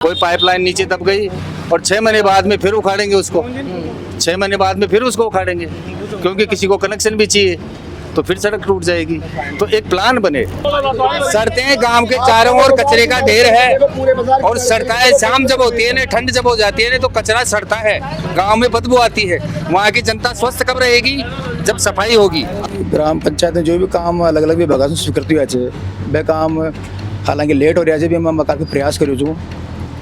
कोई पाइपलाइन नीचे दब गई और 6 महीने बाद में फिर उखाड़ेंगे उसको, 6 महीने बाद में फिर उसको उखाड़ेंगे क्योंकि किसी को कनेक्शन भी चाहिए, तो फिर सड़क टूट जाएगी। तो एक प्लान बने। सड़कें गांव के चारों ओर कचरे का ढेर है और सड़कें शाम जब होती है ना, ठंड जब हो जाती है ना, तो कचरा सड़ता है, गांव में बदबू आती है। वहाँ की जनता स्वस्थ कब रहेगी? जब सफाई होगी। ग्राम पंचायत में जो भी काम अलग अलग विभाग से स्वीकृति हुआ है वह काम हालांकि लेट हो रहा है, भी हम काफ़ी प्रयास करूँ छूँ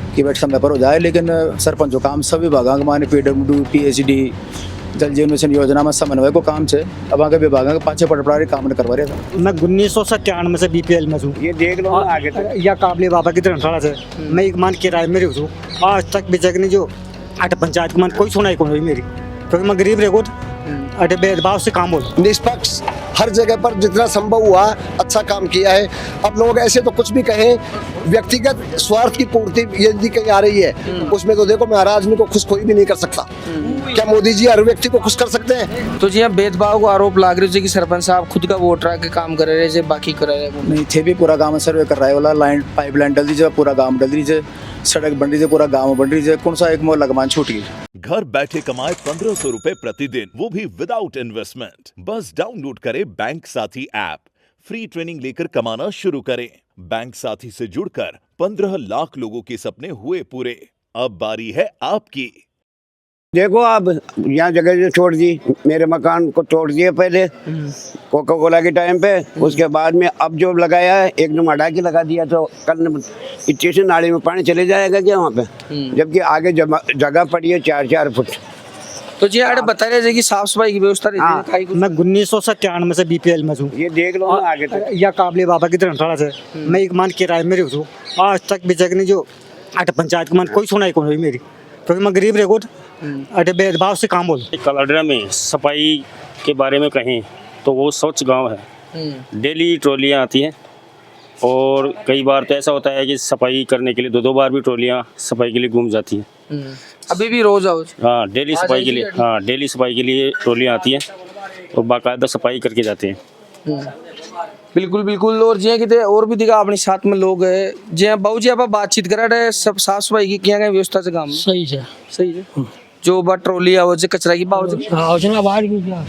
कि वह समय पर हो जाए, लेकिन सरपंच जो काम सब विभाग माने PWD PHD जल जीवन मिशन योजना में समन्वय को काम है। अब आगे विभाग के पाछे पटपड़ा काम करवा रहे थे। मैं 1997 में से BPL में हूँ। ये देख लो आगे तक या काबले बाबा की धर्मशाला से मैं एक मान किराए में रहूँ हूँ। आज तक भी जगह जो अट पंचायत की मान कोई सुनाई कौन हुई मेरी, क्योंकि मैं गरीब रेगो अटे भेदभाव से काम हो। निष्पक्ष हर जगह पर जितना संभव हुआ अच्छा काम किया है। अब लोग ऐसे तो कुछ भी कहें, व्यक्तिगत स्वार्थ की पूर्ति यदि कहीं आ रही है उसमें तो देखो मैं हर आदमी को खुश कोई भी नहीं कर सकता। क्या मोदी जी हर व्यक्ति को खुश कर सकते हैं? तो जी यहाँ भेदभाव को आरोप लाग रहे कि सरपंच साहब खुद का वोट रहा के काम कर रहे बाकी कर रहे हैं नहीं थे भी पूरा गाँव सर्वे कर रहा है वाला लाइन पाइपलाइन डल दीजिए, पूरा गाँव डल दीजिए, सड़क बन रही है, पूरा गाँव बन रही है, कौन सा एक मोहल्ला कमान छूट गई। घर बैठे कमाए 1500 रुपए प्रतिदिन, वो भी विदाउट इन्वेस्टमेंट। बस डाउनलोड करें बैंक साथी ऐप, फ्री ट्रेनिंग लेकर कमाना शुरू करें। बैंक साथी से जुड़कर 15 लाख लोगों के सपने हुए पूरे। अब बारी है आपकी। देखो आप यहाँ जगह जो छोड़ दी, मेरे मकान को तोड़ दिए पहले कोका कोला के टाइम पे, उसके बाद में अब जो लगाया है एक नंबर हटा के लगा दिया, तो कल स्टेशन नाली में पानी चले जाएगा क्या वहाँ पे? जबकि आगे जगह पड़ी है 4-4 फुट। तो जी अरे बता रहे थे कि साफ सफाई की व्यवस्था रहती है। मैं 1997 में से BPL में हूँ। ये देख लो आगे तक या काबले बाबा की धर्मशाला से मैं एक मान किराए में रहूँ हूँ। आज तक भी जगह जो अट पंचायत की मान कोई सुनाई कौन हुई मेरी, क्योंकि मैं गरीब रेगो अटे भेदभाव से काम हो। कलडरा में सफाई के बारे में कहें तो वो स्वच्छ गांव है। डेली ट्रॉलियां आती हैं और कई बार तो ऐसा होता है कि सफाई करने के लिए 2-2 बार भी ट्रॉलियां सफाई के लिए घूम जाती हैं। अभी भी रोज आओ? हाँ डेली सफाई के लिए, हाँ डेली सफाई के लिए ट्रॉलियां आती हैं और बाकायदा सफाई करके जाते हैं। बिल्कुल बिल्कुल। और जी कितने और भी दिखा अपने साथ में लोग है जी बाबू जी, आप बातचीत करा रहे सब साफ सफाई की क्या गई व्यवस्था से काम? सही है, सही है। जो बात ट्रॉली आओ जे कचरा की बाबू जी बाहर की क्या?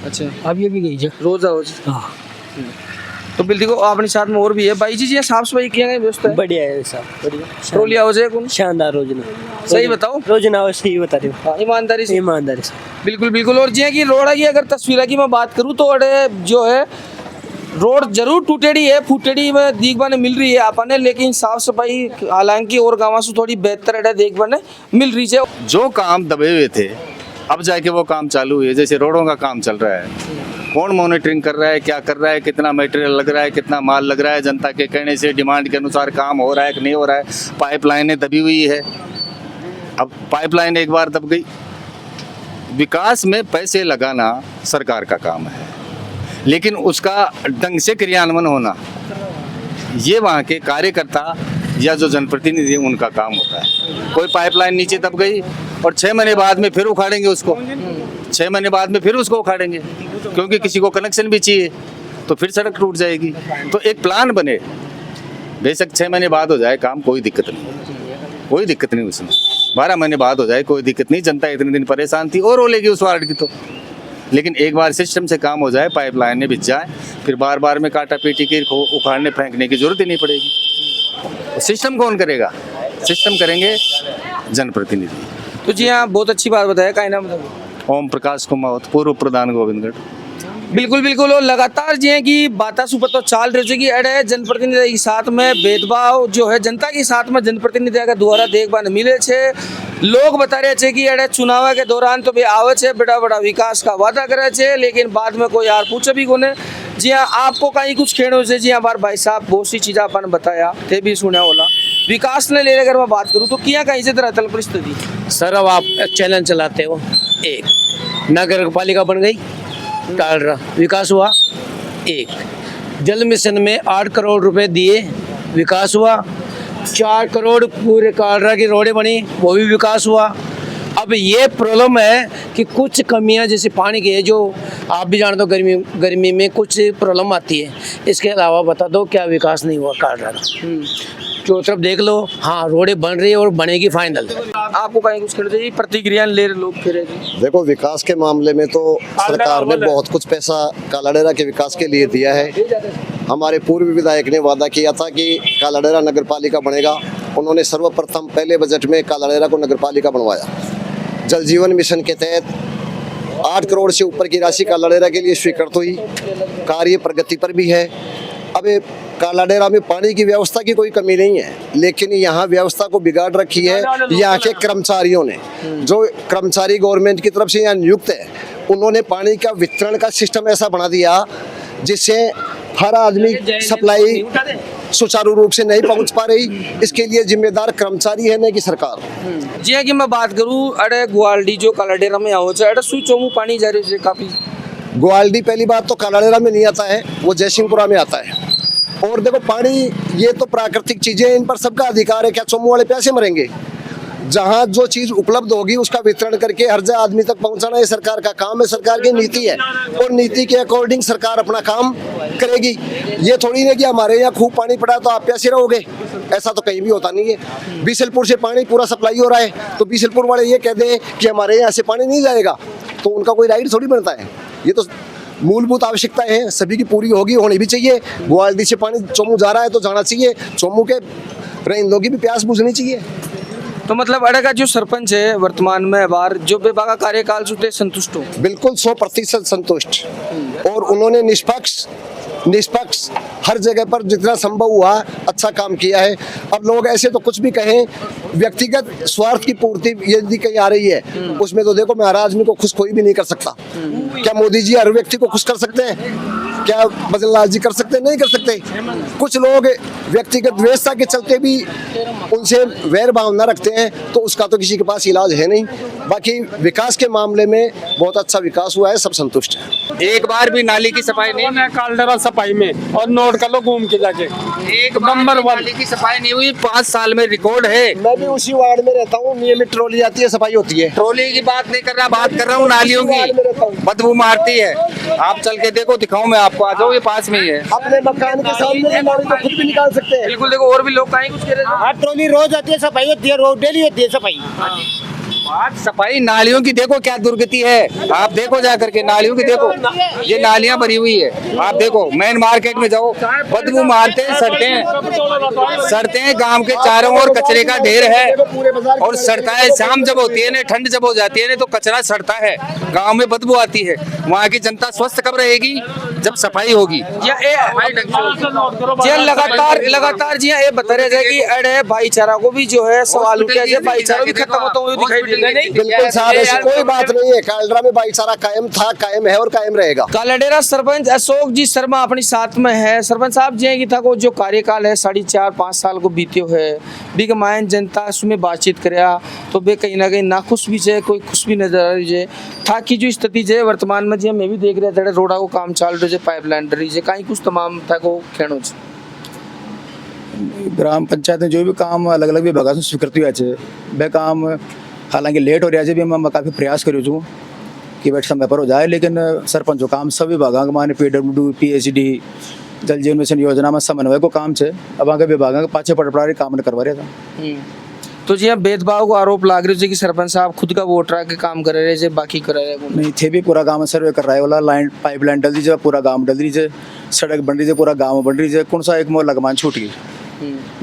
अच्छा अब ये भी गई है रोज आओ जी। हाँ। तो बिल्कुल देखो अपने साथ में और भी है भाई जी साफ सफाई किया गई व्यवस्था है? बढ़िया है साहब, बढ़िया ट्रॉली आओ जे कौन शानदार रोजना। सही बताओ रोजना सही बता रहे हो, ईमानदारी से? ईमानदारी से बिल्कुल बिल्कुल। और जी की रोड की अगर तस्वीर की मैं बात करूँ तो अरे जो है रोड जरूर टूटेड़ी है, फूटेड़ी में देखने मिल रही है आपने, लेकिन साफ सफाई हालांकि और गाँव से थोड़ी बेहतर है देखने मिल रही है। जो काम दबे हुए थे अब जाके वो काम चालू हुए, जैसे रोडों का काम चल रहा है, कौन मॉनिटरिंग कर रहा है, क्या कर रहा है, कितना मटेरियल लग रहा है, कितना माल लग रहा है, जनता के कहने से डिमांड के अनुसार काम हो रहा है कि नहीं हो रहा है। पाइपलाइनें दबी हुई है, अब पाइपलाइन एक बार दब गई। विकास में पैसे लगाना सरकार का काम है, लेकिन उसका ढंग से क्रियान्वयन होना ये वहाँ के कार्यकर्ता या जो जनप्रतिनिधि उनका काम होता है। कोई पाइपलाइन नीचे दब गई और 6 महीने बाद में फिर उखाड़ेंगे उसको, 6 महीने बाद में फिर उसको उखाड़ेंगे क्योंकि किसी को कनेक्शन भी चाहिए, तो फिर सड़क टूट जाएगी। तो एक प्लान बने, बेशक 6 महीने बाद हो जाए काम, कोई दिक्कत नहीं, कोई दिक्कत नहीं उसमें। 12 महीने बाद हो जाए कोई दिक्कत नहीं, जनता इतने दिन परेशान थी और हो लेगी उस वार्ड की तो। लेकिन एक बार सिस्टम से काम हो जाए, पाइपलाइनें बिछ जाए, फिर बार बार में काटा पीटी के उखाड़ने फेंकने की जरूरत ही नहीं पड़ेगी। सिस्टम कौन करेगा? सिस्टम करेंगे जनप्रतिनिधि। तो जी हाँ बहुत अच्छी बात बताया। क्या नाम बताओ? ओम प्रकाश कुमावत, पूर्व प्रधान गोविंदगढ़। बिल्कुल बिल्कुल। और लगातार जी है कि बात सुपर तो चाल रही कि अरे जनप्रतिनिधि के साथ में भेदभाव जो है जनता के साथ में जनप्रतिनिधि का द्वारा देखभाल मिले छे। लोग बता रहे थे कि अरे चुनाव के दौरान तो भी आवे छे, बड़ा बड़ा विकास का वादा करे छे, लेकिन बाद में कोई यार पूछे भी कोने। जी हाँ आपको कहीं कुछ खेड़ो से जी हाँ बार भाई साहब बहुत सी चीज़ अपन बताया थे भी सुना होला। विकास ने ले अगर मैं बात करूँ तो क्या कहीं से तरह परिस्थिति? सर अब आप चैनल चलाते हो, एक नगर पालिका बन गई, कालरा विकास हुआ, एक जल मिशन में 8 करोड़ रुपए दिए, विकास हुआ, 4 करोड़ पूरे कालरा की रोडें बनी, वो भी विकास हुआ। अब अब ये प्रॉब्लम है कि कुछ कमियां जैसे पानी की है, जो आप भी जानते हो गर्मी में कुछ प्रॉब्लम आती है। इसके अलावा बता दो क्या विकास नहीं हुआ कालरा का? जो तरफ देख लो, हाँ रोडें बन रही है और बनेगी फाइनल। आपको कहीं कुछ कहना चाहिए, प्रतिक्रिया ले रहे लोग फिर देखो, विकास के मामले में तो सरकार ने बहुत कुछ पैसा कालाडेरा के विकास के लिए दिया है। हमारे पूर्व विधायक ने वादा किया था कि कालाडेरा नगर पालिका बनेगा। उन्होंने सर्वप्रथम पहले बजट में कालाडेरा को नगर पालिका बनवाया। जल जीवन मिशन के तहत 8 करोड़ से ऊपर की राशि कालाडेरा के लिए स्वीकृत हुई। कार्य प्रगति पर भी है। अब कालाडेरा में पानी की व्यवस्था की कोई कमी नहीं है, लेकिन यहाँ व्यवस्था को बिगाड़ रखी है यहाँ के कर्मचारियों ने। जो कर्मचारी गवर्नमेंट की तरफ से यहाँ नियुक्त है, उन्होंने पानी का वितरण का सिस्टम ऐसा बना दिया जिससे हर आदमी सप्लाई सुचारू रूप से नहीं पहुंच पा रही। इसके लिए जिम्मेदार कर्मचारी है, न कि सरकार। जी की मैं बात करूँ, अरे ग्वाल्डी जो कालाडेरा में आओ अरे सुई चोमू पानी जा रही है काफी। ग्वाल्डी पहली बात तो कालाडेरा में नहीं आता है, वो जयसिंहपुरा में आता है। और देखो, पानी ये तो प्राकृतिक चीजें, इन पर सबका अधिकार है। क्या चोमू वाले प्यासे मरेंगे? जहाँ जो चीज उपलब्ध होगी उसका वितरण करके हर जगह आदमी तक पहुंचाना ये सरकार का काम है, सरकार की नीति है। और नीति के अकॉर्डिंग सरकार अपना काम करेगी। ये थोड़ी नहीं कि हमारे यहाँ खूब पानी पड़ा तो आप प्यासे रहोगे, ऐसा तो कहीं भी होता नहीं है। बीसलपुर से पानी पूरा सप्लाई हो रहा है, तो बीसलपुर वाले ये कह दें कि हमारे यहाँ से पानी नहीं जाएगा, तो उनका कोई राइट थोड़ी बनता है। ये तो मूलभूत आवश्यकताएं हैं, सभी की पूरी होगी, होनी भी चाहिए। ग्वाल्डी से पानी चोमू जा रहा है तो जाना चाहिए। चोमू के लोगों की भी प्यास बुझनी चाहिए। तो मतलब अड़े का जो सरपंच है वर्तमान में बार जो बेबाका कार्यकाल से संतुष्ट हो? बिल्कुल 100% संतुष्ट। और उन्होंने निष्पक्ष हर जगह पर जितना संभव हुआ अच्छा काम किया है। अब लोग ऐसे तो कुछ भी कहें, व्यक्तिगत स्वार्थ की पूर्ति यदि कहीं आ रही है, उसमें तो देखो, मैं हर आदमी को खुश कोई भी नहीं कर सकता। क्या मोदी जी हर व्यक्ति को खुश कर सकते हैं? क्या भजन लाल जी कर सकते हैं? नहीं कर सकते। कुछ लोग व्यक्तिगत द्वेषता के चलते भी उनसे वैर भावना रखते हैं, तो उसका तो किसी के पास इलाज है नहीं। बाकी विकास के मामले में बहुत अच्छा विकास हुआ है, सब संतुष्ट है। एक बार भी नाली की सफाई नहीं है कालरा सफाई में, और नोट कर लो घूम के जाके, एक नंबर नाली की सफाई नहीं हुई 5 साल में, रिकॉर्ड है। मैं भी उसी वार्ड में रहता हूँ, नियमित ट्रॉली आती है, सफाई होती है। ट्रॉली की बात नहीं कर रहा, बात कर रहा हूँ नालियों की। बदबू मारती है, आप चल के देखो, दिखाऊं मैं आपको, आ जाओ, ये पास में ही है। अपने मकान के सामने नाली तो खुद भी निकाल सकते हैं। बिल्कुल, देखो और भी लोग कहीं कुछ कह रहे हैं। ट्रॉली रोज आती है, सफाई होती है, रोज डेली होती है सफाई। बात सफाई नालियों की देखो क्या दुर्गति है, आप देखो जा करके नालियों की देखो, ये नालियां भरी हुई है। आप देखो मेन मार्केट में जाओ, बदबू मारते हैं, सड़ते हैं, गांव के चारों ओर कचरे का ढेर है और सड़ता है। शाम जब होती है ना, ठंड जब हो जाती है ना, तो कचरा सड़ता है, गांव में बदबू आती है। वहाँ की जनता स्वस्थ कब रहेगी? जब सफाई होगी। लगातार जी ये बता रहे थे कि अरे भाईचारा को भी जो है सवाल उठा है, भाईचारा भी खत्म होता हुआ दिखाई दे रहा है। बिल्कुल साहब, ऐसी कोई बात नहीं है। कालरा में भाईचारा कायम था, कायम है और कायम रहेगा। कालाडेरा सरपंच अशोक जी शर्मा अपनी साथ में है। सरपंच साहब जी की था को जो कार्यकाल है 4.5-5 साल को बीत्यो है, बिग मायन जनता उसमें बातचीत कराया तो बे कहीं ना कहीं नाखुश भी है, कोई खुश भी नजर आ रही है। था की जो स्थिति है वर्तमान में जी मैं भी देख रहा था, रोडा को काम चाल रहे, पाइपलाइन रही है, कहीं कुछ तमाम था को खेणो ग्राम पंचायत में जो भी काम अलग अलग विभाग से स्वीकृति हुआ है, वह काम हालांकि लेट हो रहा है, भी मैं काफ़ी प्रयास करूँ छूँ कि बैठ समय पर हो जाए, लेकिन सरपंच जो काम सब विभाग माने PWD, PHD, जल जीवन मिशन योजना में समन्वय को काम है। अब आगे विभाग के पाछे पटपड़ा काम करवा रहा था। तो जी भेदभाव को आरोप लाग रहे कि सरपंच साहब खुद का वोट रहा के काम कर रहे हैं, बाकी कर रहे हैं नहीं थे भी पूरा गाँव सर्वे कर रहा है। वाला लाइन पाइपलाइन डल दीजिए, पूरा गाँव डल दीजिए, सड़क बन रही है, पूरा गाँव बन रही है। कौन सा एक मोहल्ला लगमान छूट गई,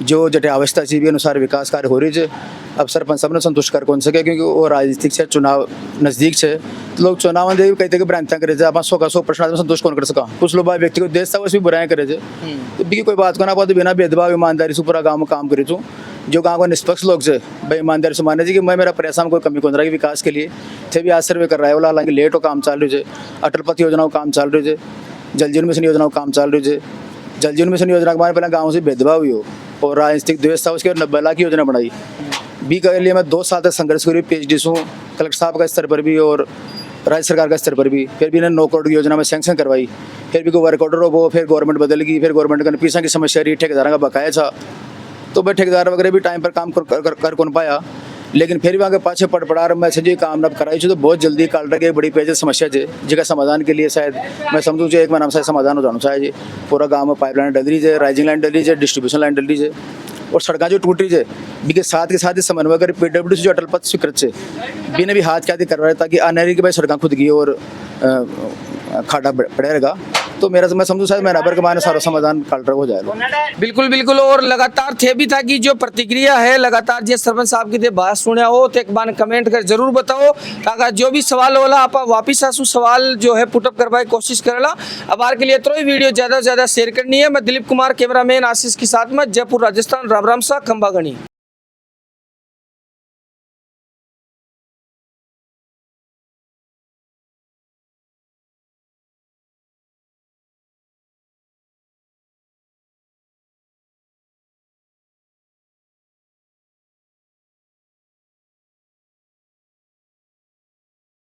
जो जटे अवस्था सी भी अनुसार विकास कार्य हो रही है। अब सरपंच सबने संतुष्ट कर कौन सके, क्योंकि वो राजनीतिक से चुनाव नजदीक है, तो लोग चुनाव में कहते कि भ्रांतियाँ करे आप 100 प्रश्न संतुष्ट कौन कर सका। कुछ लोग व्यक्तिगत देश था भी बुराएं करे, तो कोई बात को ना पाते बिना भेदभाव ईमानदारी से पूरा गाँव में काम करे छूँ। जो गाँव का निष्पक्ष लोग से भाई ईमानदारी से माने कि मैं मेरा प्रयास में कोई कमी कौन रहा है विकास के लिए थे भी आज सर्वे कर रहा है। बोला हालांकि लेट हो काम चाल रही है, अटल पथ योजना को काम चाल रही है, जल जीवन मिशन योजना को काम चाल रही है। जल जीवन मिशन योजना के बारे में पहले गाँव से भेदभाव हुई हो और राजनीतिक द्वेष था, उसके 90 लाख की योजना बनाई भी के लिए मैं 2 साल तक संघर्ष करी, PhD हूँ कलेक्टर साहब का स्तर पर भी और राज्य सरकार का स्तर पर भी। फिर भी इन्हें 9 करोड़ की योजना में सैंक्शन करवाई, फिर भी कोई वर्क ऑर्डर हो, फिर गवर्नमेंट बदल गई, फिर गवर्नमेंट का पैसा की समस्या रही, ठेकेदारों का बकाया था, तो भाई ठेकेदार वगैरह भी टाइम पर काम कर कौन पाया। लेकिन फिर भी वहाँ के पाछे पड़ मैं से जो काम न कराई तो बहुत जल्दी काल रखे बड़ी पेज समस्या है जिसका समाधान के लिए शायद मैं समझूँ एक महीना से समाधान हो जाना चाहिए। पूरा गाँव में पाइपलाइन डल रही है, राइजिंग लाइन डल रही है, डिस्ट्रीब्यूशन लाइन डल रही है और सड़कें जो टूट रही है के साथ ही समन्वय कर PWD जो अटल पथ स्वीकृत से बिना भी हाथ क्या करवा रहे ताकि आने की भाई सड़कें खुद गई और खाड़ा पड़ेगा। तो मेरा मैं समझूँ शायद महीना भर के माने सारा समाधान काल रहा हो जाएगा। बिल्कुल बिल्कुल। और लगातार थे भी था कि जो प्रतिक्रिया है लगातार जिस सरपंच साहब की बात सुने हो तो एक बार कमेंट कर जरूर बताओ ताकि जो भी सवाल होला आप वापिस आसू सवाल जो है पुटअप करवाए कोशिश करेला। अब बार के लिए तो वीडियो ज़्यादा से ज़्यादा शेयर करनी है। मैं दिलीप कुमार कैमरामैन आशीष के साथ में जयपुर राजस्थान। राम राम सा खंबागणी।